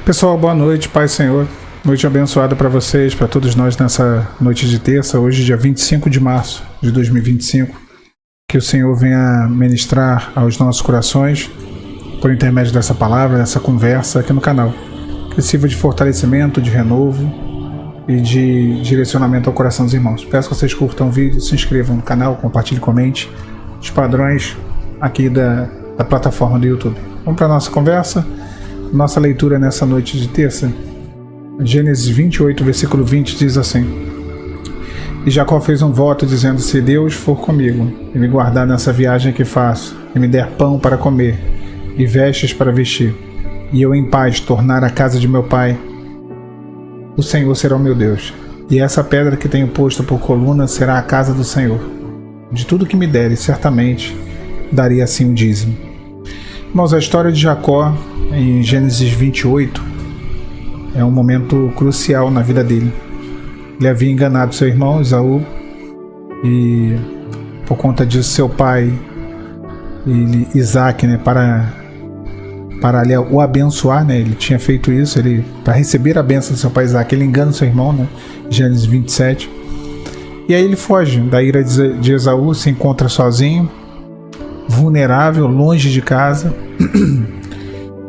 Pessoal, boa noite, Pai Senhor. Noite abençoada para vocês, para todos nós nessa noite de terça, hoje dia 25 de março de 2025. Que o Senhor venha ministrar aos nossos corações por intermédio dessa palavra, dessa conversa aqui no canal. Que sirva de fortalecimento, de renovo e de direcionamento ao coração dos irmãos. Peço que vocês curtam o vídeo, se inscrevam no canal, compartilhem, comente os padrões aqui da plataforma do YouTube. Vamos para a nossa conversa. Nossa leitura nessa noite de terça, Gênesis 28, versículo 20, diz assim: E Jacó fez um voto dizendo: se Deus for comigo e me guardar nessa viagem que faço, e me der pão para comer e vestes para vestir, e eu em paz tornar a casa de meu pai, o Senhor será o meu Deus, e essa pedra que tenho posto por coluna será a casa do Senhor. De tudo que me der, certamente daria assim o dízimo. Irmãos, a história de Jacó em Gênesis 28 é um momento crucial na vida dele. Ele havia enganado seu irmão Esaú e por conta disso seu pai Isaac, para ali, o abençoar, ele tinha feito isso, para receber a bênção do seu pai Isaac, ele engana seu irmão, Gênesis 27. E aí ele foge da ira de Esaú, se encontra sozinho, vulnerável, longe de casa.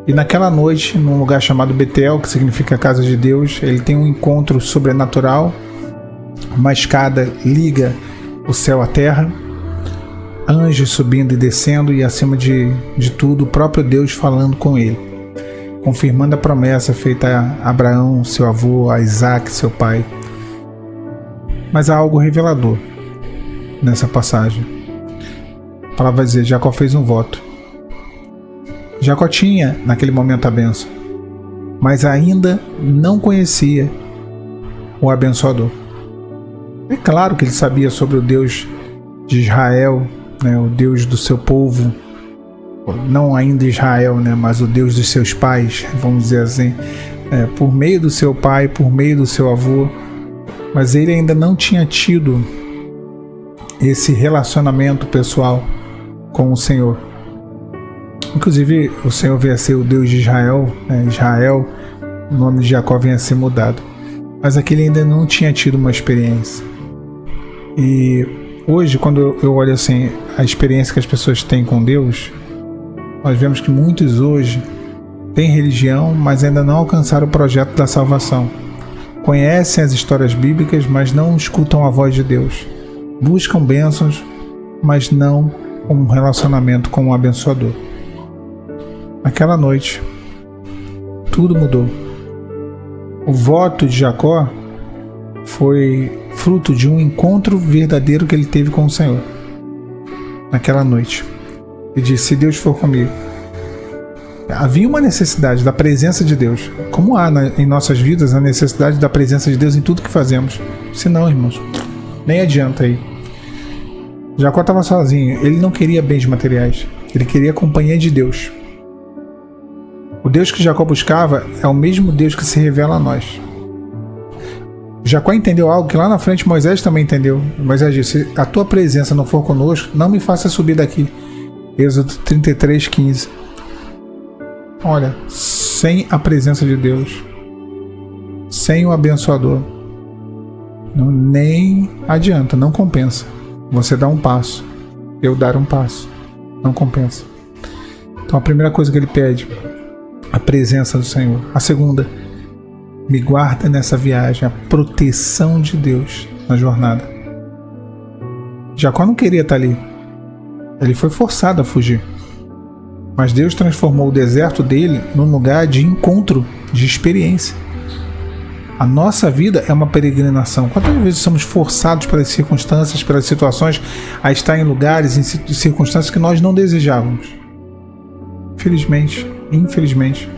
E naquela noite, num lugar chamado Betel, que significa casa de Deus, ele tem um encontro sobrenatural. Uma escada liga o céu à terra, anjos subindo e descendo, e acima de tudo, o próprio Deus falando com ele, confirmando a promessa feita a Abraão, seu avô, a Isaac, seu pai. Mas há algo revelador nessa passagem. A palavra vai dizer: Jacó fez um voto. Jacó tinha naquele momento a bênção, mas ainda não conhecia o abençoador. É claro que ele sabia sobre o Deus de Israel, o Deus do seu povo, não ainda Israel, mas o Deus dos seus pais, vamos dizer assim, por meio do seu pai, por meio do seu avô, mas ele ainda não tinha tido esse relacionamento pessoal com o Senhor. Inclusive, o Senhor veio a ser o Deus de Israel, Israel, o nome de Jacó vinha a ser mudado. Mas aquele ainda não tinha tido uma experiência. E hoje, quando eu olho assim, a experiência que as pessoas têm com Deus, nós vemos que muitos hoje têm religião, mas ainda não alcançaram o projeto da salvação. Conhecem as histórias bíblicas, mas não escutam a voz de Deus. Buscam bênçãos, mas não um relacionamento com o abençoador. Naquela noite, tudo mudou. O voto de Jacó foi fruto de um encontro verdadeiro que ele teve com o Senhor. Naquela noite, ele disse: se Deus for comigo. Havia uma necessidade da presença de Deus, como há em nossas vidas a necessidade da presença de Deus em tudo que fazemos. Senão, irmãos, nem adianta aí. Jacó estava sozinho, ele não queria bens materiais, ele queria a companhia de Deus. O Deus que Jacó buscava é o mesmo Deus que se revela a nós. Jacó entendeu algo que lá na frente Moisés também entendeu. Moisés disse: se a tua presença não for conosco, não me faça subir daqui. Êxodo 33, 15. Olha, sem a presença de Deus, sem o abençoador, nem adianta, não compensa. Você dá um passo, eu dar um passo, não compensa. Então a primeira coisa que ele pede, a presença do Senhor. A segunda, me guarda nessa viagem, a proteção de Deus na jornada. Jacó não queria estar ali, ele foi forçado a fugir, mas Deus transformou o deserto dele num lugar de encontro, de experiência. A nossa vida é uma peregrinação. Quantas vezes somos forçados pelas circunstâncias, pelas situações, a estar em lugares, em circunstâncias que nós não desejávamos? Infelizmente.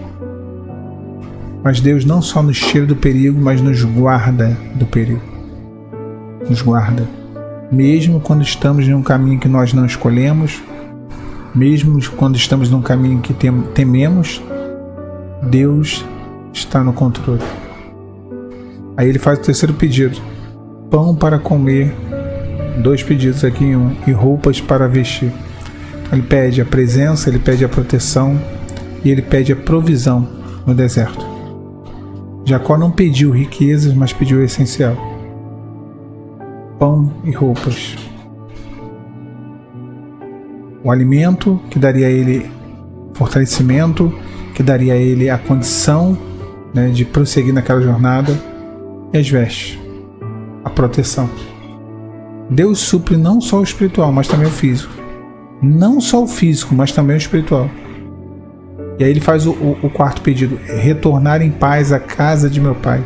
Mas Deus não só nos tira do perigo, mas nos guarda do perigo. Nos guarda. Mesmo quando estamos em um caminho que nós não escolhemos, mesmo quando estamos num caminho que tememos, Deus está no controle. Aí ele faz o terceiro pedido: pão para comer, 2 pedidos aqui em um, e roupas para vestir. Ele pede a presença, ele pede a proteção e ele pede a provisão no deserto. Jacó não pediu riquezas, mas pediu o essencial: pão e roupas. O alimento que daria a ele fortalecimento, que daria a ele a condição, né, de prosseguir naquela jornada, e as vestes, a proteção. Deus supre não só o espiritual, mas também o físico. Não só o físico, mas também o espiritual. E aí ele faz o quarto pedido: retornar em paz à casa de meu pai.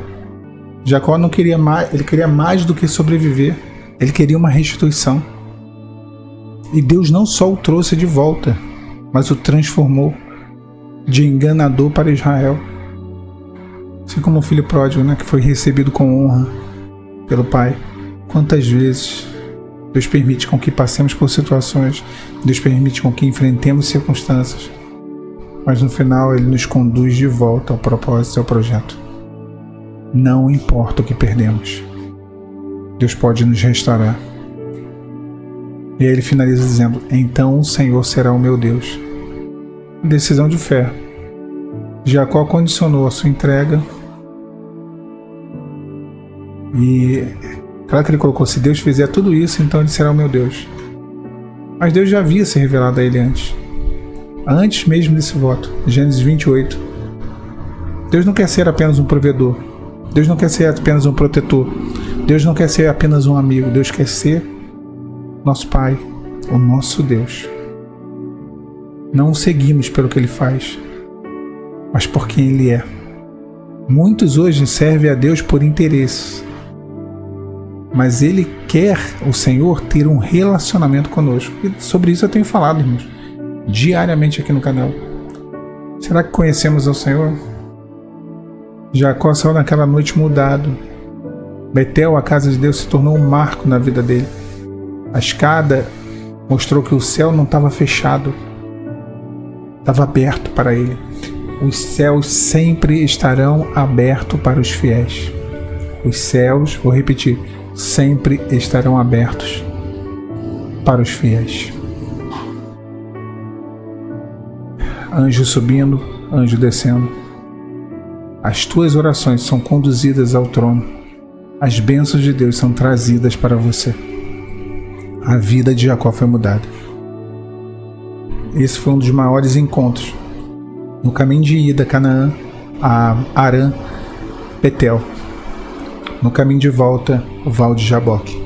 Jacó não queria mais, ele queria mais do que sobreviver. Ele queria uma restituição. E Deus não só o trouxe de volta, mas o transformou de enganador para Israel. Assim como o filho pródigo, né, que foi recebido com honra pelo pai. Quantas vezes Deus permite com que passemos por situações, Deus permite com que enfrentemos circunstâncias, mas no final Ele nos conduz de volta ao propósito e ao projeto. Não importa o que perdemos, Deus pode nos restaurar. E aí ele finaliza dizendo: então o Senhor será o meu Deus. Decisão de fé. Jacó condicionou a sua entrega. E claro que ele colocou: se Deus fizer tudo isso, então ele será o meu Deus. Mas Deus já havia se revelado a ele antes mesmo desse voto. Gênesis 28. Deus não quer ser apenas um provedor. Deus não quer ser apenas um protetor. Deus não quer ser apenas um amigo. Deus quer ser nosso Pai, o nosso Deus. Não o seguimos pelo que Ele faz, mas por quem Ele é. Muitos hoje servem a Deus por interesse, mas Ele quer, o Senhor, ter um relacionamento conosco. E sobre isso eu tenho falado, irmãos, diariamente aqui no canal. Será que conhecemos ao Senhor? Jacó saiu naquela noite mudado. Betel, a casa de Deus, se tornou um marco na vida dele. A escada mostrou que o céu não estava fechado, estava aberto para ele. Os céus sempre estarão abertos para os fiéis. Os céus, vou repetir, sempre estarão abertos para os fiéis. Anjo subindo, anjo descendo. As tuas orações são conduzidas ao trono. As bênçãos de Deus são trazidas para você. A vida de Jacó foi mudada. Esse foi um dos maiores encontros no caminho de ida a Canaã, a Harã, Betel. No caminho de volta, o Val de Jaboque.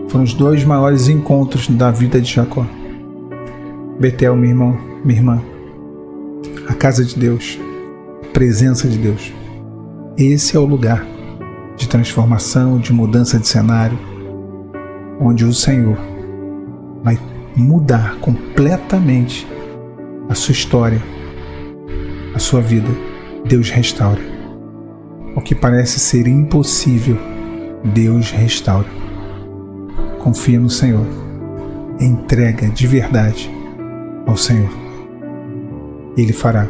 Foram os dois maiores encontros da vida de Jacó. Betel, meu irmão, minha irmã, a casa de Deus, a presença de Deus. Esse é o lugar de transformação, de mudança de cenário, onde o Senhor vai mudar completamente a sua história, a sua vida. Deus restaura. O que parece ser impossível, Deus restaura. Confia no Senhor. Entrega de verdade ao Senhor. Ele fará.